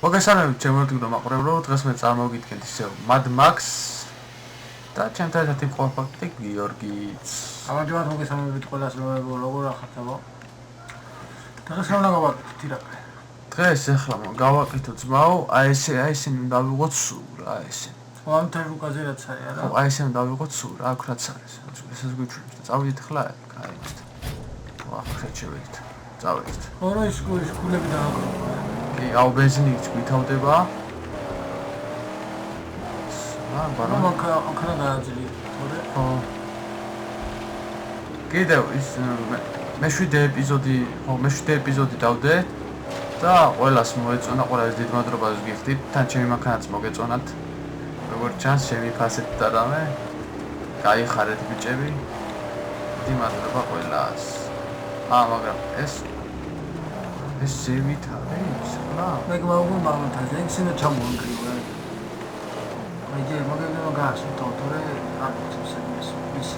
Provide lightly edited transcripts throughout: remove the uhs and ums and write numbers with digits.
მოგესალმებით ჩემო მაყურებელო, დღეს მე წარმოგიდგენთ ისევ Mad Max და ჩემთან ერთად იმყოფა გიორგიც. ამჯერად მოგესალმებით ყველას, როგორ ახართ? დღეს რა გავაკეთეთ ირაკლი? დღეს ახლა გავაკეთო ძმაო, აი ესენი დავიღოთ სულ რა ესე. ამ თერუკაზე რაც არის არა? აი ესენი დავიღოთ სულ რა, აქ რაც არის. ესეც გვიჩვენებს და წავიდეთ ახლა აი ეს. ვა, შეჩევით. წავიდეთ. ორი სკოლის კულები დააკროვა. კი, აუ ბენზინიც გვითავდება. მაგრამ აქ გააძლიერე, თორე? ხო. კიდევ ის მე-7 ეპიზოდი დავდე და ყველას მოეწონა, ყველას დიდ მადლობას გიხდით. თან ჩემი მანქანაც მოგეწონათ. როგორც ჩანს, შემიფასეთ და რამე. გაიხარეთ ბიჭები. დიდ მადლობა ყველას. მაგრამ ეს ზევით არის, რა? მე გამოგმართავდა, ისინი ჩამოანგრივა. მე მოგეგება გასულ თორე არ ვიცი ის.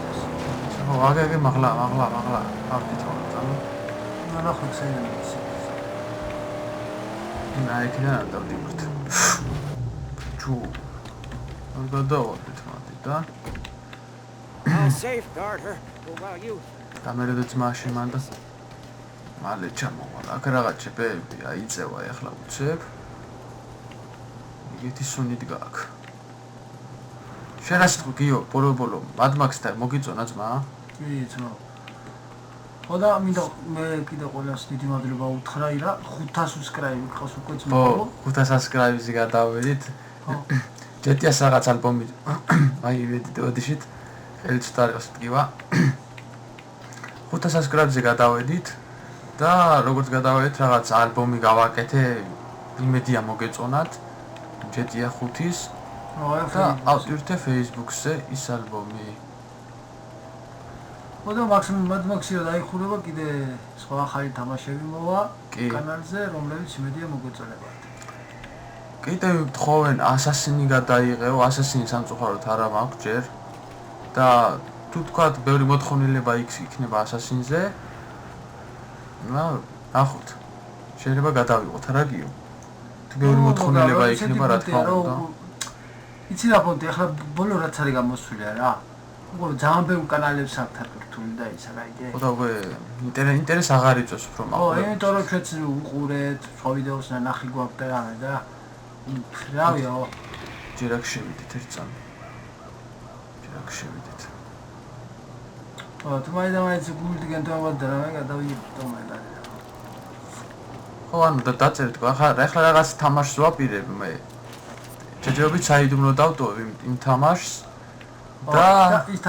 ხო, აგეგე მაღლა, არ გითხოვთ, ანუ. ნახოთ საერთოდ. ნაიქიდან არ დავდივართ. ჩუ. არ გადავარდით მათი და. Safeguard her while you. გამერედაც მაშინ მანდა. მალე ჩამოვალ. აქ რაღაც ჩეპები აიწევა ახლა უცებ. იგეთი სუნით გააქვს. შენ ასე თუ გიო, ბოლო Mad Max-თან მოგიწონა ძმა? კი, ძმა. ხოდა მინდა მე კიდე ყველას დიდი მადლობა უთხრა ირა 500 subscribe ყავს უკვე ძმა. ხო, 500 subscribe-ზე გადავედით. ჯეტიას რაღაც ალბომი აი ვიდეოდიშით ხელწტაროს ტკივა. 500 subscribe-ზე გადავედით და როგორც გადავედით რაღაც ალბომი გავაკეთე, იმედია მოგეწონათ. ჯეტია 5-ის და ავტირთე Facebook-ზე ის ალბომი. ხოდა Mad Max-ი დაიხურება კიდე სხვა ახალი თამაშები მოვა კანალზე, რომლებიც იმედია მოგეწონებათ. კიდე თხოვენ Assassin-ი გადაიღეო, Assassin-ი სამწუხაროდ არა მაქვს ჯერ. და თუ თქვათ, ბევრი მოთხოვნილება იქნება Assassin-ზე. ნახოთ. შეიძლება გადავიღოთ რა გიო. თუ ბევრი მოთხოვნილება იქნება, რა თქმა უნდა. იცი რა პონტი, ახლა ბოლო რაც არის გამოსული რა. უკვე ძალიან ბევრი კანალებს აქვს რთული და ისა რა იდეა. ხო და უკვე ინტერეს აღარ იწვევს უფრო ხო, იმიტომ რომ ჩვენც უყურეთ, სხვა ვიდეოს ნახი გვაქვს და რამე და რავიო. ჯერ აქ შევიდეთ ერთ წამი. ხო, თუ მაინც გულდგენ თავად და რამე გადავიდეთ და ხო, ანუ დაწერეთ, ახლა რაღაც თამაშს ვაპირებ მე. ჯერჯერობით საიდუმლო დავტოვე იმ თამაშს და ის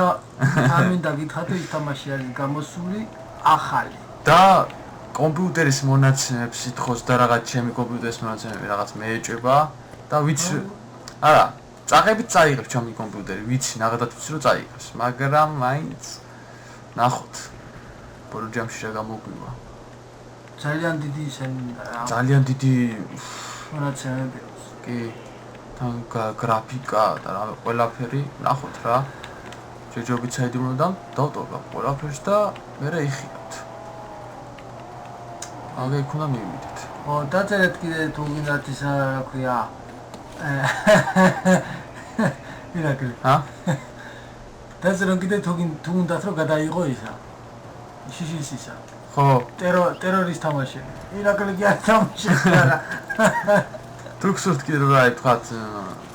ამინდა გითხრათ ის თამაში არის გამოსული ახალი და კომპიუტერის მონაცემებს ითხოვს და რაღაც ჩემი კომპიუტერის მონაცემები რაღაც მეეჭება და ვიცი არა წაღებით წაიღებ ჩემი კომპიუტერი ვიცი ნახადაც ვიცი რომ წაიღებს მაგრამ მაინც ნახოთ ბოლო ჯამში რა გამოგვივა ძალიან დიდი მონაცემები კი თან გრაფიკა და რა ყველაფერი ნახოთ რა ჯერჯერობით საიდუმლო დავტოვებ ყველაფერს და მე იხიათ აგე იქ უნდა მივიდეთ ო დაწერეთ კიდე თუ გინდათ ის რა ქვია ირაკლი დაწერეთ კიდე თუ გინდათ რომ გადაიღო ისა შიშისა ხო ტერორისტ თამაში ირაკლი კი არ თამაშობს არა თუ გსურთ კიდე რა ითქვათ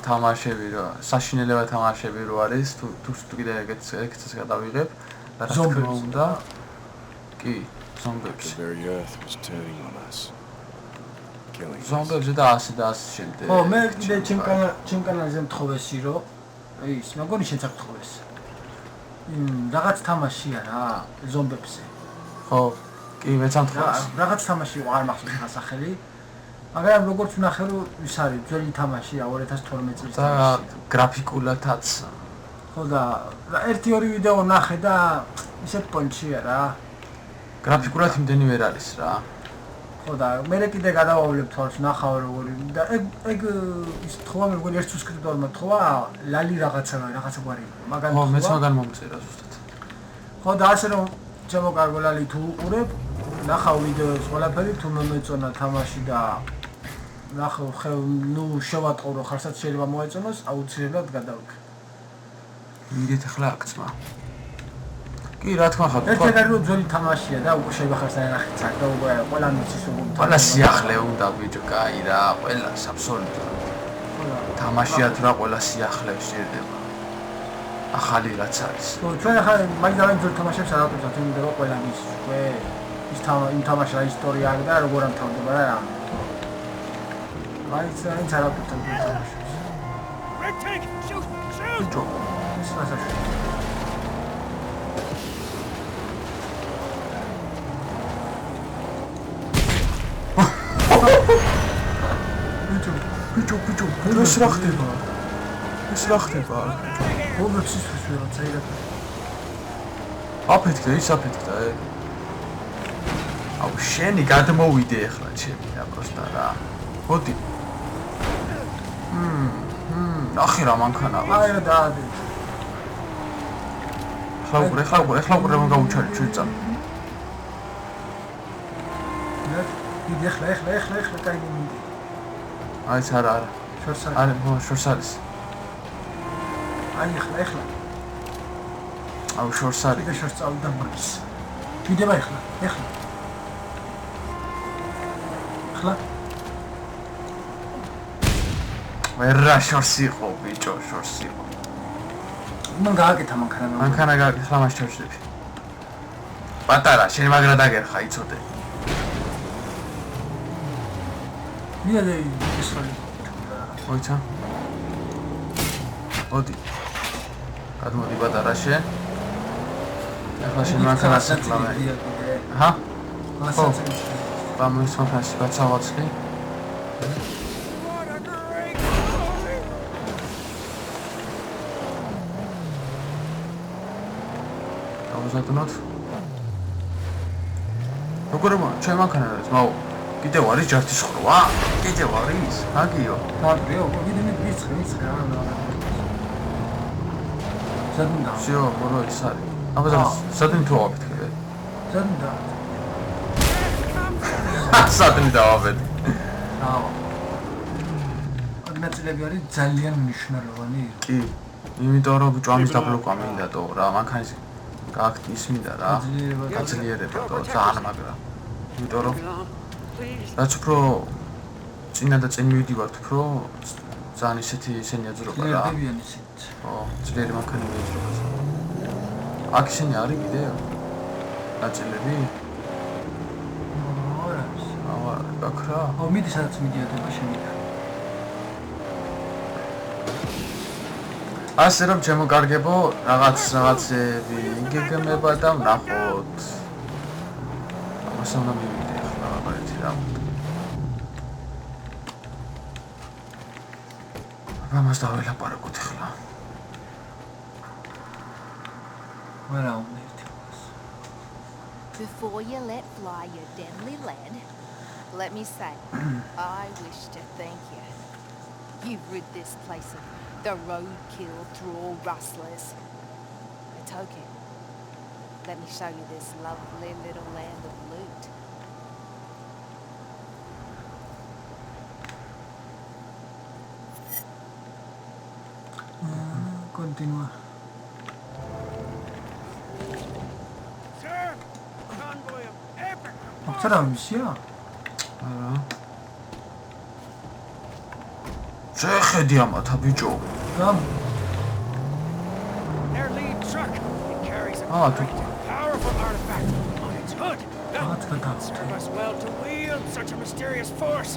თამაშები რა საშინელება თამაშები რო არის თუ კიდე ეგეთს გადავიღებ რა თქმა უნდა კი ზომბებს ზომბებს და ასე შემდეგ ხო მე კიდე ჩემ კანალზე მთხოვესი რომ ის მეგონი შენ წაგთხოვეს რაღაც თამაშია რა ზომბებზე ხო კი მეც ამთხოვეს რაღაც თამაში არ მახსოვს სახელი მაგრამ როგორც ვნახე რომ ის არის ძველი თამაშია 2012 წლის და გრაფიკულადაც ხო და ერთი-ორი ვიდეო ვნახე და ისეთ პონჩია რა გრაფიკულად იმდენი ვერ არის რა ხო და მე კიდე გადავავლებ თვალს ნახავ როგორი და ეგ ის თქვა მე მგონი ერთ სუბსკრიპტორმა თქვა ლალი რაღაცა გვარი მაგან ხო მეც მაგან მომწერა ზუსტად ხო და ასე რომ შემოგარგო ლალი თუ უყურებ ნახავ ვიდეოს ყველაფერი თუ მომეწონა თამაში და ნახო ნუ შევატყო რომ ხარსაც შეიძლება მოეწონოს აუცილებლად გადავიქ მიდით ახლა აქცმა კი რა თქმა ხარ ერთადერთი რომ ძველი თამაშია და უკვე შეიძლება ხარ საერთოდ ცაკ და უკვე ყველა მიცის უკვე ყველა სიახლე უნდა ბიჭო კაი რა ყველა აბსოლუტურად თამაშია თუ რა ყველა სიახლე შეიძლება ახალი რაც არის ჩვენ ახლა მაგდალენ ძველი თამაშებს არ ავტოვებთ იმიტომ რომ ყველა მის უკვე ის თამაშა ისტორია აქვს და როგორ ამთავრდება რა მაინც არ ავტოვებთ თამაშებს ბიჭო ის მასაშია ბიჭო ეს რა ხდება ეს რა ხდება ბოლოს ის ვიღაცა ირა აფეთქდა ის აფეთქდა აუ შენი გადმოვიდე ახლა ჩემი რა პროსტა რა მოდი ნახე რა მანქანა აი რა დაადე ეხლა უკვე რომ გავუჩარი ჩვენ წამ დიდი ეხლა კაი მიდი აი ეს არა შორსალი არა შორს არის აი ეხლა აუ შორს არის კიდე შორს წავიდა მაგის ვიდება ეხლა ვერა შორს იყო ბიჭო შორს იყო მან გააკეთა მანქანა გააკეთა მას ჩავშდები პატარა შენ მაგრა დაგერხა იცოდე მიდე ისვალი მოიცა მოდი გადმოდი პატარა შენ ახლა შენ მანქანას ახლავე ჰა ბამის მანქანაში გაცავაცხი გავზადნოთ როგორ ჩვენ მანქანა არის მაუ კიდევ არის ჯართის ხრვა? კიდევ არის? აგიო. აგიო, კიდე მიცხრი რა. ზადნდა. всё, მორო ის არის. აბა სადმი თუ ავაფეთქე? ზადნდა. სადმი დავაფეთქე. აუ. აგნაწილები არის ძალიან მნიშვნელოვანი. კი. იმიტომ რომ ბიჭო ამის დაბლოკვა მინდა თო რა, მანქანის გააკთ ის მინდა რა. გაძლიერება თო ძალიან მაგრა. იმიტომ რომ რაც უფრო წინა და წინ მივიდივართ, უფრო ძალიან ისენი აძრობა რა. ო, ძლიერი მანქანა მიეძრობა. აქ ისინი არის კიდევ? ნაწილები? არა, გაქრა? ო, მიდი სადაც მიდიოდება შემიძლია. ასე რომ ჩემო კარგებო, რაღაცები იგეგმება და ვნახოთ. ამას უნდა მივიდე ახლა მაგალითი რა. ამას დაველაპარაკოთ ახლა. Before you let fly your deadly lead, let me say, I wish to thank you. You've rid this place of the roadkill thrall rustlers. A token. Let me show you this lovely little land of loot. Continua. Observa misia. არა. შეხედი ამათა ბიჭო. გამ. Their lead truck. It carries a თუ powerful artifact on its hood. That serve us well to wield such a mysterious force.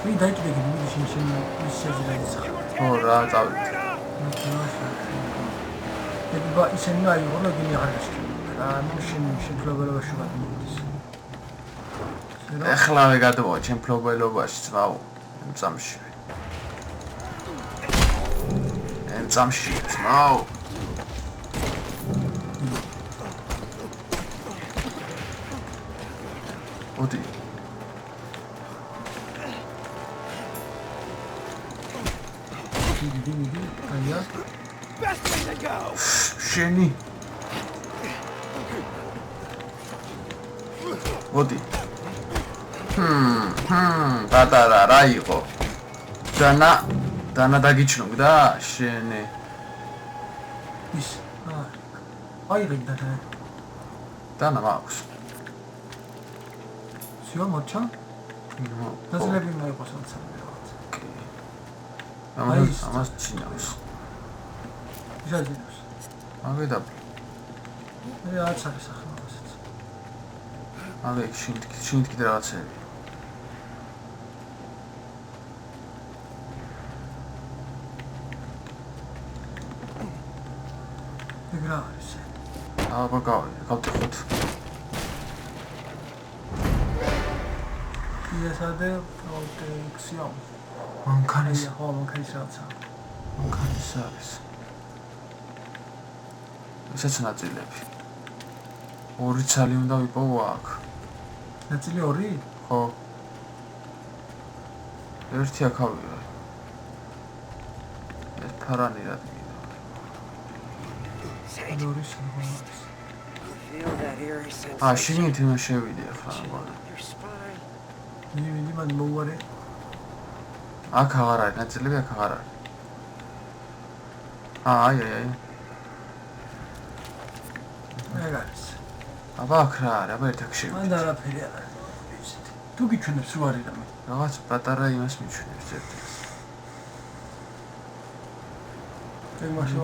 ვინ დაიჭირე მისში მისიაზე დაიწყო. ო რა წავიდე. ება ისინი აიღო და გინი აღარ გასწრებია. რა შემფლობელობაში გადმოდის. ეხლავე გადმოვა ჩემ ფლობელობაში ძმაო. წამში. წამში ძმაო. ოდი დიდი კაია Best way to go. შენი მოდი. პატარა რა იყო? დანა დაგიჩნობდა შენი. ის აიღებდა და დანა მაქვს. всё მოჩა დასლები მოიყოს ამცამი რაღაც ამას ჩინავს. ჟაჯინოს აგედა რაც არის ახლა მასაც აგე შინ კიდე რაღაცები. ეგრა არის აბა გავტეხოთ. იასადე პროტექცია მანქანის მანქანის რაცა მანქანის არის. ესაც ნაწილები. ორი ცალი უნდა ვიპოვო აქ. ნაწილი ორი? ხო. ერთი აქ ავიღე. ეს ფარანი რა გიგო. ორი შემოაქვს. Feel that eerie sense. შიგნით იმას შევიდე ახლა მგონა. Your spine. მიმინდი მან მოუარე აქ აღარ არის ნაწილები აქ აღარ არის. აი. ეგ არის აბა აქ რა არის? აბა ერთ აქ შევიდე. მან არაფერი არ არის ვიცით თუ გიჩვენებს რო არის რამე რაღაც პატარა იმას მიჩვენებს ერთ-ერთს. ეგ მაშინ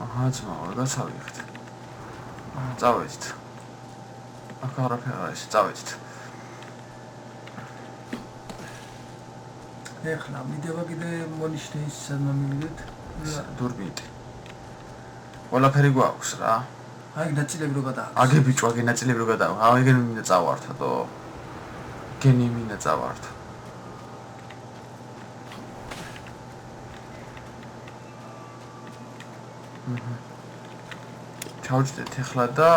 აჰა, ძმა, რა გავიხთ. წავედით. აქ არაფერი არ არის, წავედით. ეხლა მიდევა კიდე მონიშნეს სადმა მივიდეთ დურბინი. ყველაფერი გვაქვს რა. აი ნაწილები რო გადააქვს აგე ბიჭო, აგე ნაწილები რო გადააქვს. აგენ მინდა წავართო. გენი მინდა წავართო. ჩავჭდეთ ეხლა და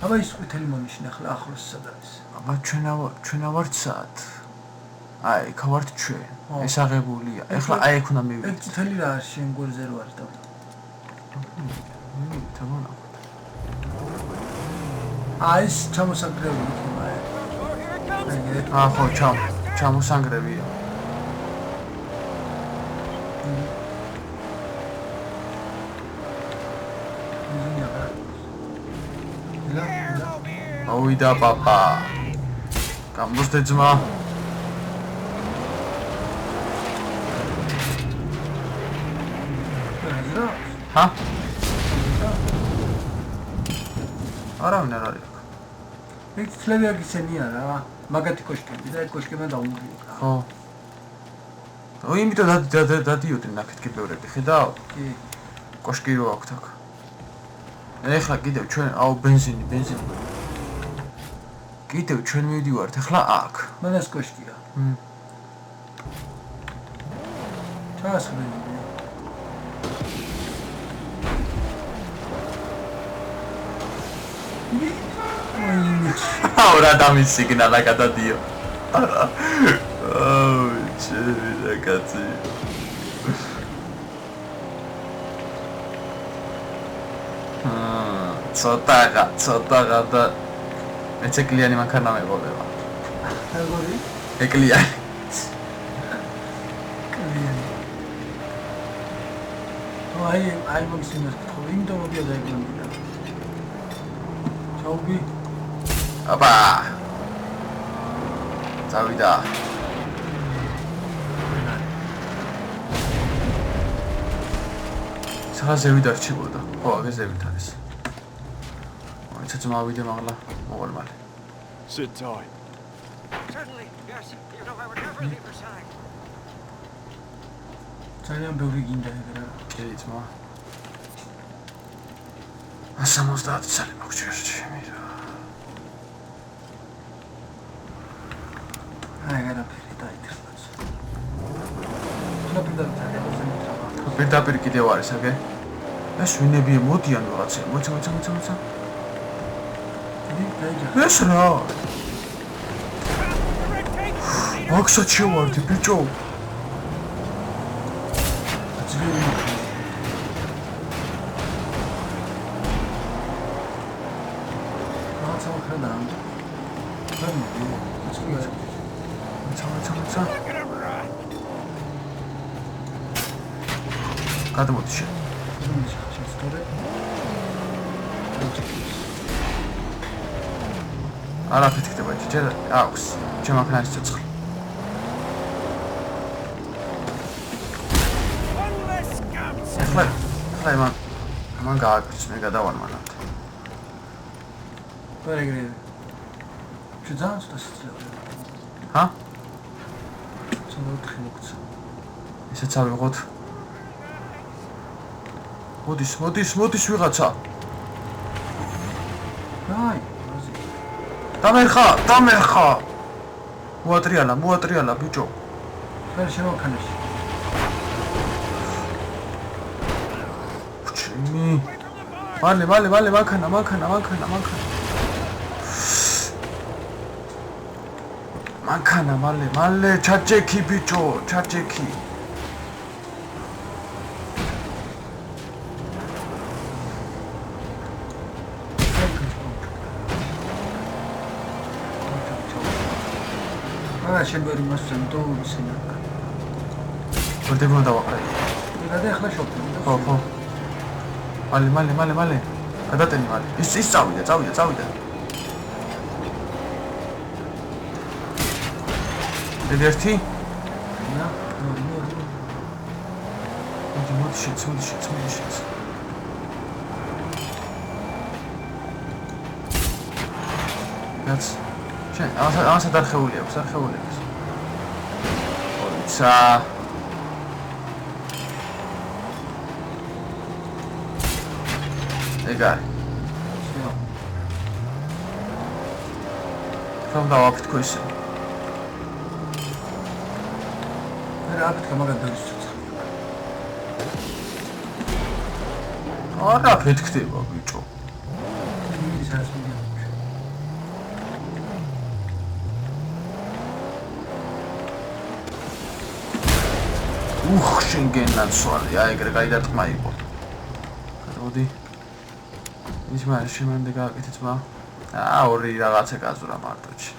აბა ის ყვითელი მონიშნე ახლა ახლოს სად არის აბა ჩვენა ვართ სად? აი, იქ ვართ ჩვენ. ეს აღებულია. ეხლა აი იქ უნდა ეგ მივიდეთ. წითელი რა არის შენ გვერდზე რო არის და თამონახოთ. აი ეს ჩამოსაგრებული იქნება ეგ ხო, ჩამოსანგრებია. ავიდა პაპა. გამოსდე ძმა. ჰა? არავინ არ არის. ეგ წლები აქ ისენია რა მაგათი კოშკები და ეგ კოშკებმა დაუმღია ხო. იმიტომ დადიოდნენ ნახეთქი ბევრები, ხედავ? კი კოშკი რო აქვთ აქ. ეხლა კიდევ ჩვენ ბენზინი. კიდევ ჩვენ მივდივართ ეხლა აქ. მანას კოშკია ჩასხმები აუ რა დამის სიგნალა გადადიო. აუ ჩემი რა კაცი. ცოტაღა და ეცეკლიანი მანქანა მეყოდება. როგორი ეკლიანი. აი მაგისინას ხო იმიტომ რომ დაიგნებია ჩაუბი აბა წავიდა. საღა ზევით არჩებოდა. ხო, აგე ზევით არის. მოიცა ძმა ვიდე მაღლა მოვალ მალე. Sit tight. Certainly, yes. You know I would never leave your side. ძალიან ბევრი გინდა ეგ რა კი ძმა. 70 წელი მოგჭირს ჩემი რა. აი არაფერი დაიწყებს ნაპიდარ პირდაპირ კიდევ არის აგე. ეს ვინებია მოდიან რაღაცა. მოიცა. ეს რა? მაგსაც შევარდი ბიჭო. მოიცა. გადმოდი შენ. არაფერი ხდება ჯერ აქვს ჩემ აქნაის ცოცხლი. ახლა მან გააკეთეს მე გადავარმანავთ. პერეგრე. ჩუძანს დასწრება. ჰა? ცოტა ხმოქცა. ისეც ავიღოთ. მოდის ვიღაცა. აი, დამერხა. მოატრიალა ბიჭო. ვერ შემოქანაში. ჩიმი. მალე მანქანა. მანქანა მალე ჩარჯექი ბიჭო, ჩარჯექი. შენ მასთან დოუსინა. ვერდები უნდა დავაყრე. მე ახლა შოპი. ხო. მალე. გადატენი მალე. ის წავიდა. ერთი? და მოდი შეც. რაც შენ ამას არხეული აქვს. ოიცა. ეგარი. რომ დავაფრთხო ისე. რა აფრთხო მაგათ დავისწრებ. არა ფეთქდება ბიჭო. ის არის მიდია. შენგენან სვალი, აი ეგრე გაიდარტყმა იყო. გადმოდი. ის მაგრამ შემამდე გააკეთეთ მა. ორი რაღაცა გაზურა მარტოჩი.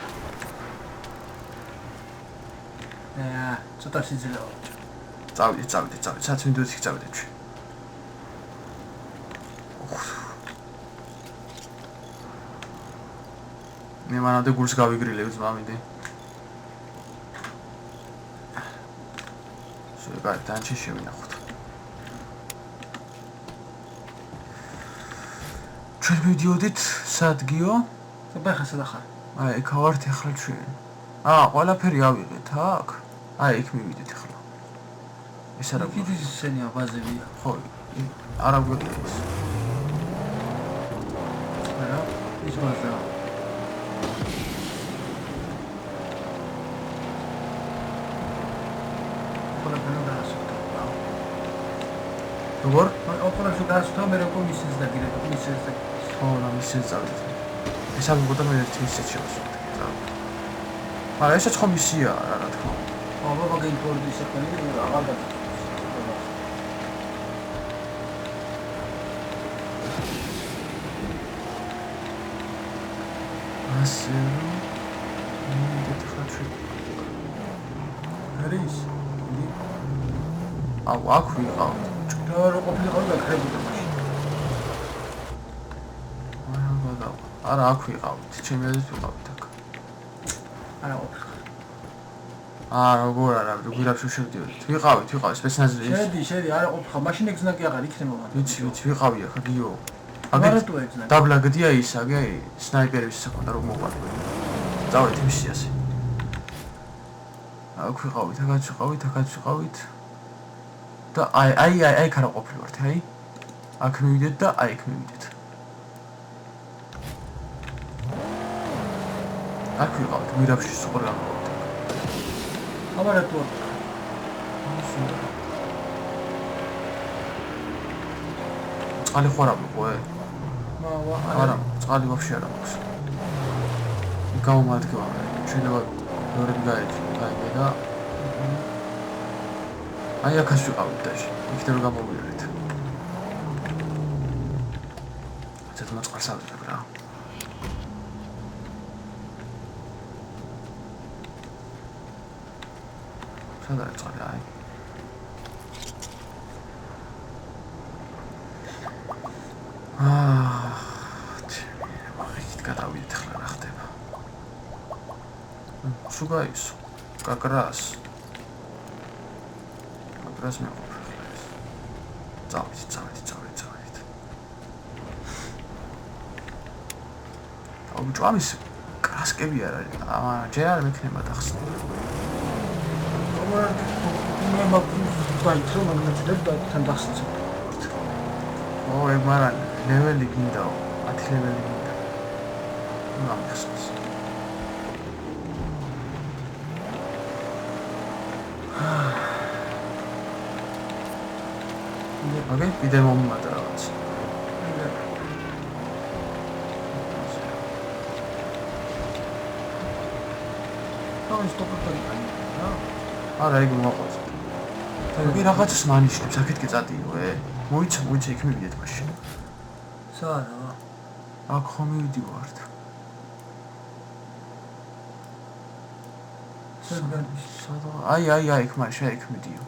ცოტა სიძილეა. წავიდეთ, საც მინდოთი წავიდეთ ჩვენ. მე მანამდე გულს გავიგრილებ ძმამიდი. სულ დანჩი შევინახოთ. ჩვენ მივდიოდით სადგიო? ბახა სადახარ. აი, ეგ ვართ ახლა ჩვენ. ყველაფერი ავიღეთ აქ. აი, იქ მივიდეთ ახლა. ეს არა კიდე ისენია ბაზებია. ხო, არა გვეყავს. არა, ის ბაზა. როგორ? ოპერაცია დასწრა მე როგორ მისცეს და გირეკო მისცეს და ხო, მისცეს წავიდეთ. ეს ამ გოდა მე ერთი ისეთ შევასვათ. მაგრამ ესეც ხომ ისია რა თქმა უნდა. აბა მაგ ინფორმაციის საქმე აღარ და ასე მიდეთ ხა ჩვენ. არის? აქ ვიყავთ. რა ყოფილიყავ და ქრებოდა მაშინ. არა აქ ვიყავთ, ჩემი აზრით ვიყავთ აქ. არა ყოფილიყავ. როგორ არა, გვირაბში შევდივართ. ვიყავით, სპეციალიზაცია. შედი, არა ყოფილიყავ. მაშინ ეგზნაკი აღარ იქნება მაგრამ. ვიცი, ვიყავი ახლა გიო. აგერტო ეგზნაკი. დაბლა გდია ის, აგე სნაიპერების საქონდა რომ მოყვარდა. წავედით მისიაზე. აქ ვიყავით, აქაც ვიყავით. და აი ხარა ყოფილვართ, აი. აქ მივიდეთ და აი იქ მივიდეთ. აქ ვიყავთ, გვირაბში სწორ გამოვიდეთ. აბა რატო? წყალი ხო არ მოყვე? არა, წყალი ვაფშე არ აქვს. გამომადგება, შეიძლება ბევრები გაიჭირა და აი აქაც ვიყავით დაში, იქნებ გამოვიდეთ. ცოტა მოწყალს ავიღებ რა. სად არის წყალი? აი. მაგით გადავიდეთ ახლა რა ხდება. სულ გაისო. გაგრას. გაგრას მეყოფე ახლა ეს. წავით. აუ ჯამის კრასკები არ არის. ჯერ არ მექნება დახსნა. მე მაგითო მაგნაცდებ და თან დახსნა. ეგ მაგრამ ლეველი გინდაო 10 ლეველი გინდა ნუ ამხსნას აგე ვიდე მომმატა რაღაც თავის ტოპორი რა არა ეგ მოყავს ეგ რაღაცას მანიშნებს აქეთკე წადიო მოიცა იქ მივიდეთ მაშინ. სადა? აქ ხომ მივიდივართ. სადა? აი, იქ მაშინ იქ მიდიო.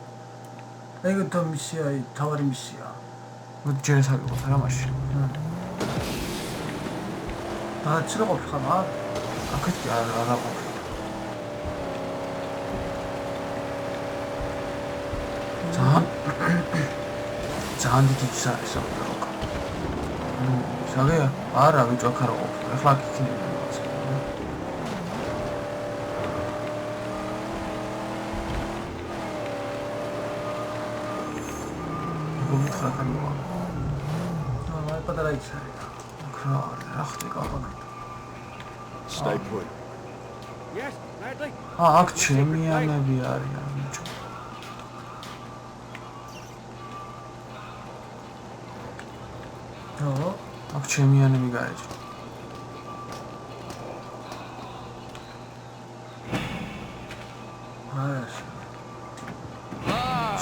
ეგ თო მისია, თავარი მისია. მოდი ჯერ საგებოთ რა მაშინ. რა ყოფილი ხარ? აქეთ არა ყოფილი. ძალიან დიდი ის არის როკა. საგეა? არა, ვიწვა აქ არ ყოფილი. ახლა აქ იქნება რაღაც. გომითხრა კანოა. აი პატარა ის არის. რა ხდება? Stay put. Yes, Ladley. აქ ჩემიანები არიან, ბიჭო. აქ ჩემიანები გაეჭი.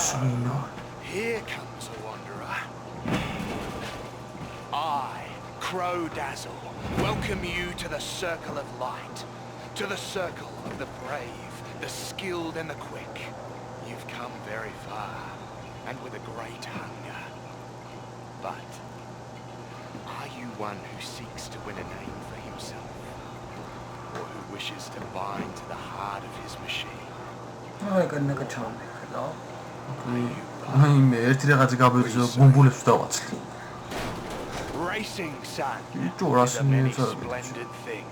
Swino. Here comes a wanderer. I, Crow-Dazzle, welcome you to the Circle of Light, to the Circle of the Brave, the Skilled and the Quick. You've come very far, and with a great hunger. But are you one who seeks to win a name for himself, or who wishes to bind to the heart of his machine? Racing, son, is a many splendid thing.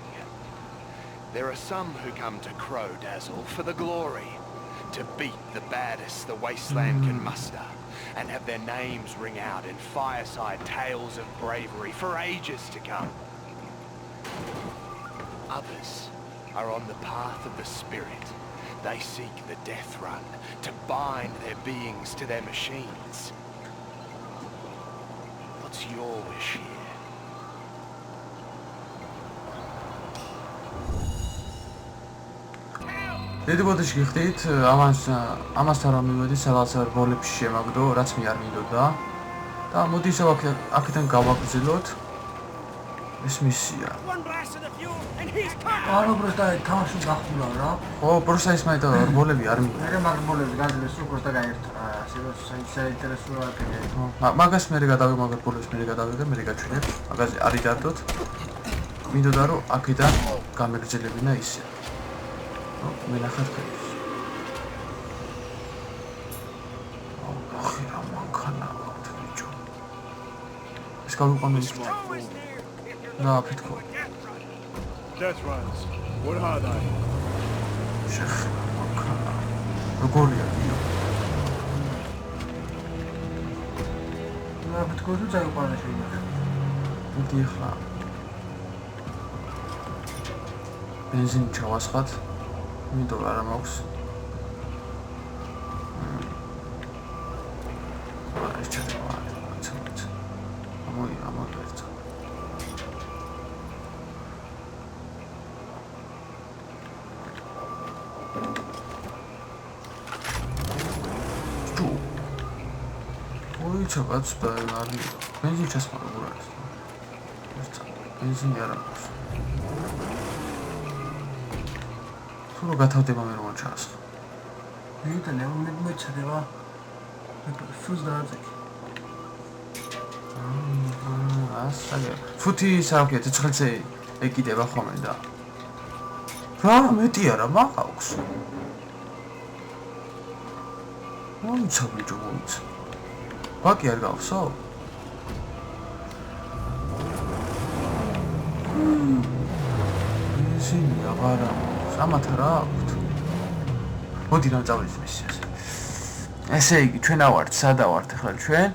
There are some who come to Crow-Dazzle for the glory, to beat the baddest the wasteland can muster, and have their names ring out in fireside tales of bravery for ages to come. Others are on the path of the spirit. They seek the death run to bind their beings to their machines. What's your wish here? Დიდი ბოდიში გიხდით, ამასთან რომ მივედი სადღაცა როლებში შემაგდო, რაც მე არ მინდოდა. და მოდი ისევ აქედან გავაგრძელოთ. ეს მისია. არა просто თავში გახულა რა. ხო, просто ის მაინდა როლები არ მინდა. მე მაგროლები გაძლეს უბრალოდ გაერთო. საინტერესოა კიდე. მაგას მე გადავიღე, მაგარ ბოლოს მე გადავიღე, მე გაჩვენებ. მაგაზე არ იდარდოთ. მინდოდა რომ აქედან გამეგრძელებინა ისე. მე ნახეთ ქეის. ახლა მანქანა აქვს ბიჭო. ეს გავიყვანე ის. რა ფიქრო? Death runs. What are they? შეხება მანქანა. როგორია გიო? რა ფიქრო თუ წაიყვანე შეიძლება. მოდი ახლა. ბენზინი ჩავასხათ. მინდო არა მაქვს. ეს ჩატება. ამოერთა. თუ. ой, ჩაკაც და არის. ბენზინი ჩასხმა როგორ არის? ბენზინი არა მაქვს. სულ გათავდება მე რომ ჩასხა. Neydi ne? Ne çadeva? Fuz darzek. ასაგე. ფუთი საერთოდ ცხრილზე ეკიდება ხოლმე და. რა მეტი არა მაქვს. მომცა ბიჭო მომცა. ბაკი არ გავსო? ისინი აღარა სამათ რა აქვთ. მოდი რა წავიდეს მისიას. ესე იგი ჩვენ ავართ, სადა ვართ ახლა ჩვენ?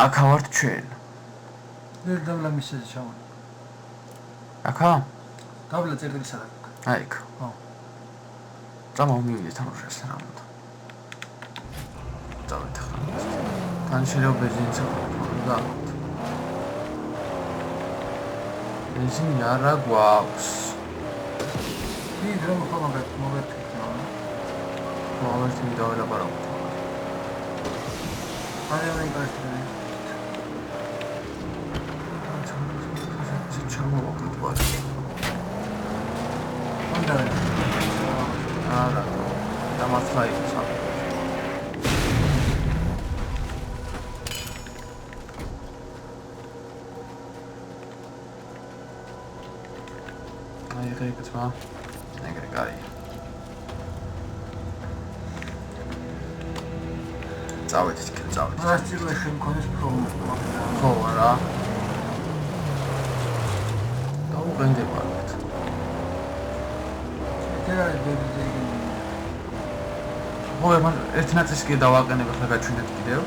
აქ ავართ ჩვენ. Ne davla misezi çaman. აქა? Davla წერტილი სადა. აი იქ. ხო. წამოვიდეთ ამჟამად რა უნდა. დავით ახლა. თან შეიძლება ბენზინიც და ბენზინი არა გვაქვს. Iyi drum falan movet. მომერტი დაველაპარაკოთ. Hadi oraya karıştırayım. ჩამოვაკლოთ ბარი. Onda öyle. არა. დამართლა იქ სამ. აი ეგრე თვა. ეგრე კარი. წავედით იქ, წავედით. Araştırma şu konuş problem. ხო არა. დაუყენდებართ. Tekrar dedi. ხო, მან ერთი ნაწილი კი დავაყენებ ახლა გაჩვენეთ კიდევ.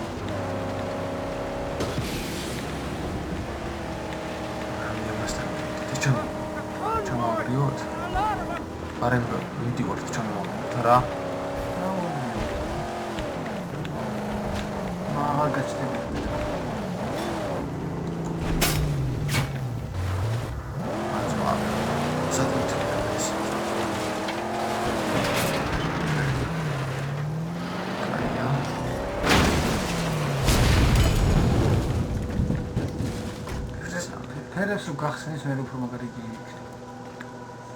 ჩამოვიდეთ. არემ მიდივართ ჩამოვიდეთ რა. Mağa kaçtı. Terefsu gahseniz meri უფრო მაგარი გიგიქ.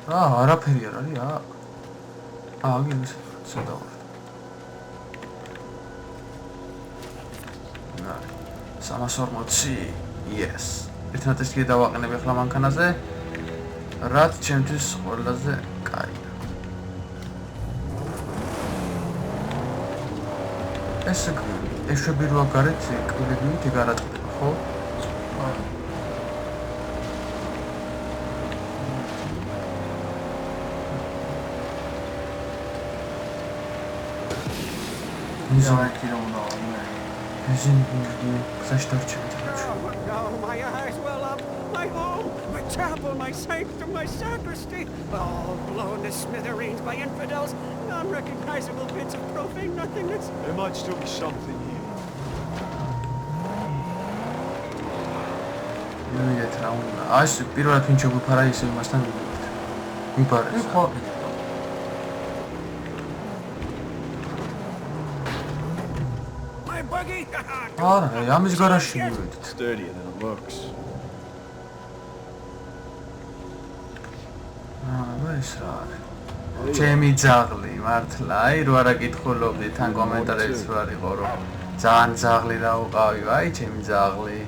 რა, არაფერი არ არის აქ. აგინს სადა ვარ. რა. 340. Yes. ერთნაირად კი დავაყენებ ახლა მანქანაზე. რაც ჩემთვის ყველაზე კაია. ეს ეშვები რო გარეთ კვილები თი გარატდება, ხო? Nizameti onda olmuyor. Bizim bilgi saçlar çeviriyor. Oh, my eyes well up, my home, my chapel, my sanctum, my sacristy, all blown to smithereens by infidels, unrecognizable bits of profane nothingness. There might still be something here. მივიდეთ რა უნდა. ეს პირველად ვინ შეგვიფარა ისე იმასთან მივიდეთ. გვიფარეს. Bir korkut. My buggy! არა, ამის გარაჟში მივიდეთ. Sturdier than it looks. ეს რა არის? ჩემი ძაღლი, მართლა, აი რო არა კითხულობდი თან კომენტარებში რო არისო რომ ძალიან ძაღლი რა უყავი, აი ჩემი ძაღლი.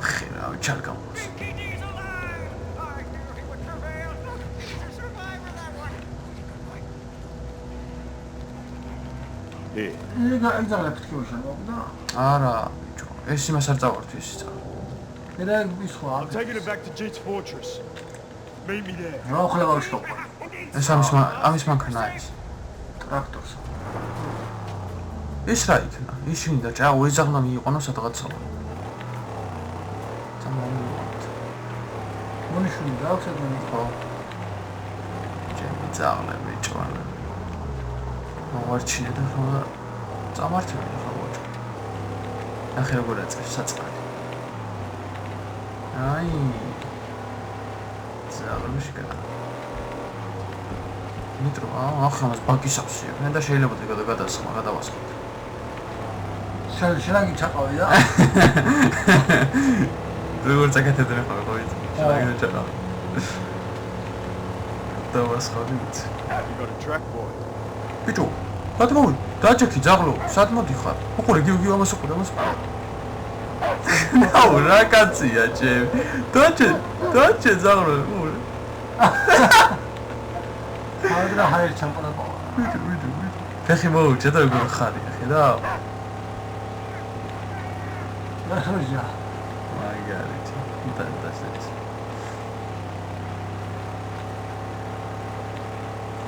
ხე რა, ჩარგამოს. He's alive! I knew he would prevail. He's a survivor, that one. Here. Egzalep tkivuşan oldu. არა, ბიჭო, ეს იმას არ წავართ ის ძაღლი. Nere bir su I'm abi. taking it back to Jit's fortress. Meet me there. Roxla başlok var. ეს ამის მანქანა ის. Traktors. ეს რა იქნა? ის მინდა ჭაო ეძაღლა მიიყვანო სადღაცა. წამოვიდეთ. Monişun da aksadın. ხო. ჩემი ძაღლი ბიჭო. მოვარჩინე და ხოლმე წამართვე ხო ბიჭო. ნახე როგორ აწევს საწყალი. აი. ძაღლი შეკა. ნიტრო, ახლა ბაკის აფსია. მე და შეიძლება გადასხმა, გადავასხმოთ. Şelagi çaqavi da. როგორ წაკეთებდნენ ხოლმე ხო ვიცი. შეგიძლია ჩაყავ. დავასხმოთ. You got a track boy. ბიჭო, გადმოვი, დაჭექი ძაღლო, სად მოდიხარ? უყურე, გიგი ამას უყურე, ამას უყურე. აუ, რა კაცია ჩემი. დაჭე ძაღლო, უყურე. აუდრა ჰაერ ჩამყოლა. ბიჭო. ფეხი მოუჭე და როგორ ხარი, ხედა? ნახოჟა. მაგარითი. ფანტასტიკი.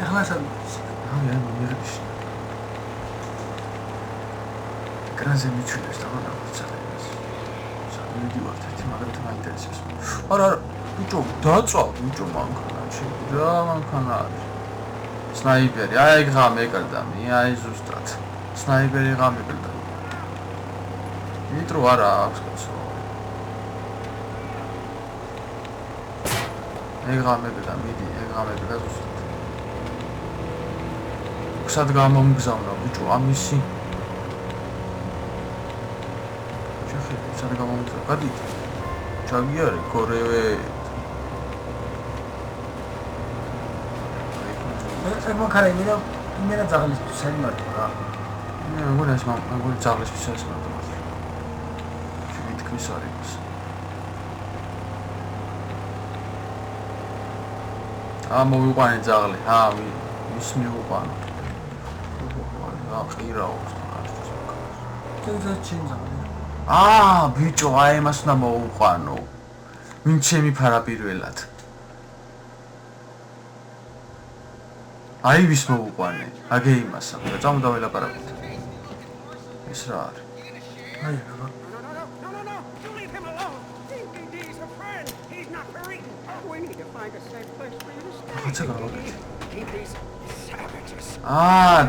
ეხლა სად აი, მერეში. კრანზე მიჩვენებს და მაგალითად საერთოდ ვარ ერთი მაგალითად მაინტერესებს. არა, ბიჭო, დაწვა, ბიჭო, მანქანაში. რა მანქანა არის? სნაიპერი, აი ღამე ეკალდა, აი ზუსტად. სნაიპერი ღამე ეკალდა. ნიტრო არა აქვს კაცო. ეგრამე ეკალდა, მიდი, ეგრამე ეკალდა ზუსტად. სად გამომგზავნა ბიჭო ამისი ჩახეთი სად გამომგზავნა გადი ჩაგიარე კორევე ეგ მანქანა იმენა ძაღლისთვის არის მარტო რა მე მგონია მაგული ძაღლისთვის არის მარტო შევიტყვის არის მოვიყვანე ძაღლი ის მივიყვანე ყირაობს ბიჭო, აი εμას უნდა მოუყვანო. ვინ შემიფარა პირველად? აი ვის მოუყვანე? აგე იმასა, და წამოდა ველაპარაკოთ. ეს რა არის? აი რა No, you leave him alone. He's a friend. He's not for eating. We need to find a safe place for you to stay. What's it gonna look? Keep these savages.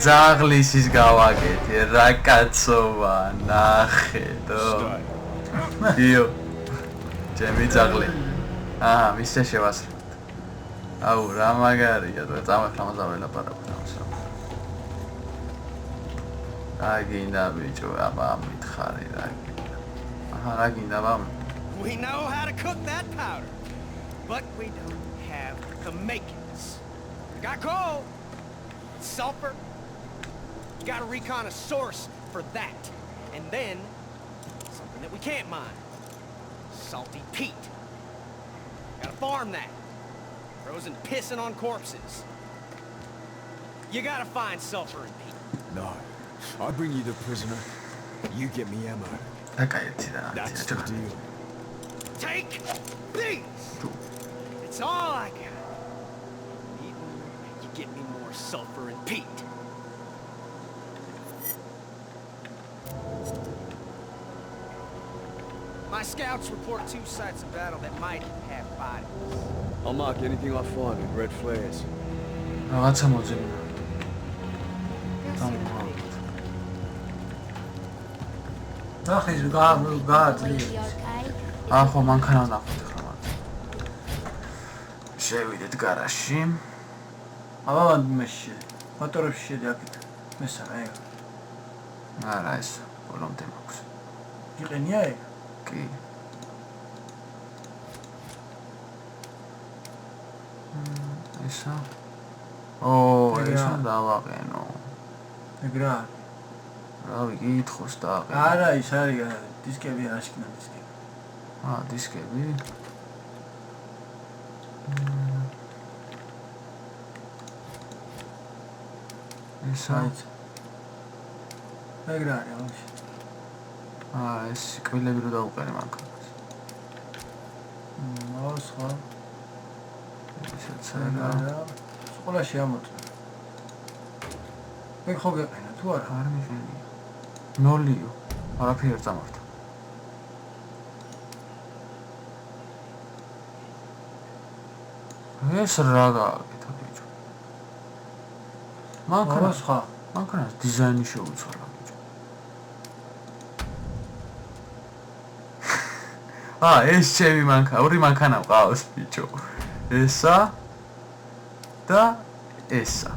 ძაღლის ის გავაკეთე, რა კაცოა, ნახედო. იო. ჩემი ძაღლი. მისცე შევასრულოთ. აუ, რა მაგარია, და წამახლა მოზაველაპარაკოთ ამასა. რა გინდა ბიჭო, აბა მითხარი რა გინდა. რა გინდა ბამ? We know how to cook that powder, but we don't have the makings. Got coal, sulfur. You gotta recon a source for that, and then something that we can't mine: salty peat. Gotta farm that. Frozen pissing on corpses. You gotta find sulfur and peat. No. I bring you the prisoner. You get me ammo. That's the deal. Take these! It's all I got. Even you get me more sulfur and peat. My scouts report 2 sites of battle that might have bodies. I'll mark anything I find with red flares. რაღაცა მოძებნა. ნახეს გააძლიერე ხო მანქანა ნახოთ ხა მათ. შევიდეთ გარაჟში. აბა მეში მოტორებში შედაკეთ მესამე არა ეს ბოლომდე მაქვს. იყენია ეგ? კი. ესა ესა დავაყენო. ეგ რა? რა ვიკითხოს და არა ის არის დისკები აშკნა დისკები. დისკები. ესა ეგ რა არის? ეს კბილები რო დაუყენე მანქანას. სხვა ესეც არა. სკოლა შეამოწმე. ეგ ხო გეყენა თუ არა? არ მიგენია. ნოლიო. არაფერი არ წამოვდა. ეს რა გააკეთა ბიჭო? მანქანას დიზაინი შეუცვალა ბიჭო. ეს ჩემი მანქანა, ორი მანქანა მყავს ბიჭო. ესა და ესა.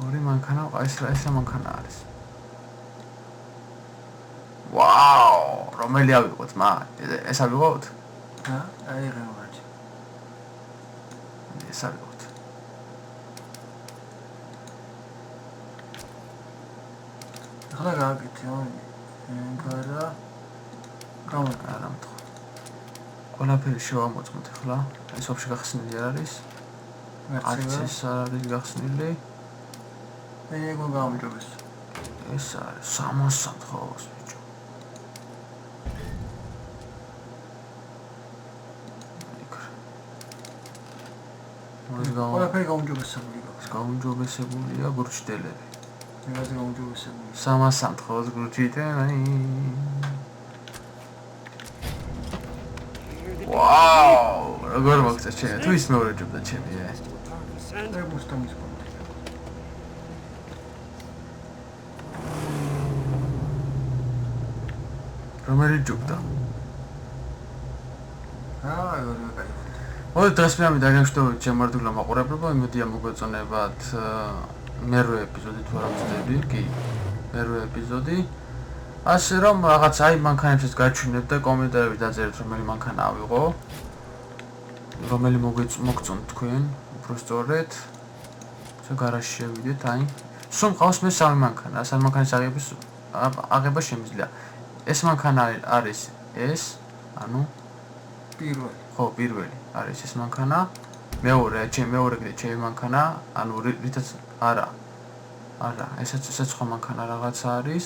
ორი მანქანა ყავს, ეს რა მანქანა არის? ვაუ, რომელი ავიღოთ, ეს ავიღოთ? აი რა ვარ. ეს ავიღოთ. ახლა გააკეთე გარა არა მეთქო ყველაფერი შევამოწმოთ ახლა ეს ოფში გახსნილი არ არის არც არ არის გახსნილი ეგ გამიჯობეს ეს არის 300 თხოვს ბიჭო ყველაფერი გაუმჯობესებული გაქვს გაუმჯობესებულია გურჩდელები ეგაზე გაუმჯობესებული 300 თხოვს გურჩიტენი ვაუ როგორ მოგწეს ჩემი თუ ის მეორეჯობდა ჩემი ეგ მუსტამის პონტი რომელი ჯობდა ეგ კაი ой, დღეს მე დაგემშვიდობებით შემართულა მაყურებლებო, იმედია მოგეწონებათ მერვე ეპიზოდი თუ არა ვწდები, კი, მერვე ეპიზოდი. ასე რომ რაღაც აი მანქანებსაც გაჩვენებთ და კომენტარები დაწერეთ, რომელი მანქანა ავიღო. რომელი მოგწონთ თქვენ, უფრო სწორედ. შე გარაჟში შევიდეთ, აი. სულ მყავს მე 3 მანქანა, სამ მანქანის აღება შემიძლია. ეს მანქანა არის ეს, ანუ პირველი ხო, პირველი არის ეს მანქანა. მეორე კიდე ჩემი მანქანა, ანუ რითაც არა, ესაც სხვა მანქანა რაღაც არის.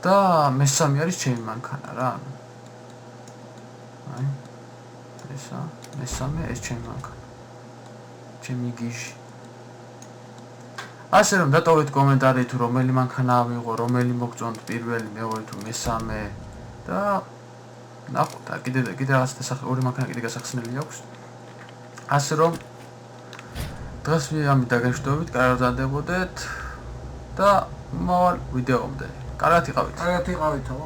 და მესამე არის ჩემი მანქანა რა, ანუ. აი. ესა, მესამე ეს ჩემი მანქანა. ჩემი გიჟი. ასე რომ დატოვეთ კომენტარი თუ რომელი მანქანა ავიღო, რომელი მოგწონთ პირველი, მეორე თუ მესამე და ნახოთ, კიდე რაღაც ორი მანქანა კიდე გასახსნელი აქვს. ასე რომ დღეს ამით დაგემშვიდობებით, კარგად ვზარდებოდეთ და მოვალ ვიდეომდე. კარგად იყავით. კარგად იყავით, ხო?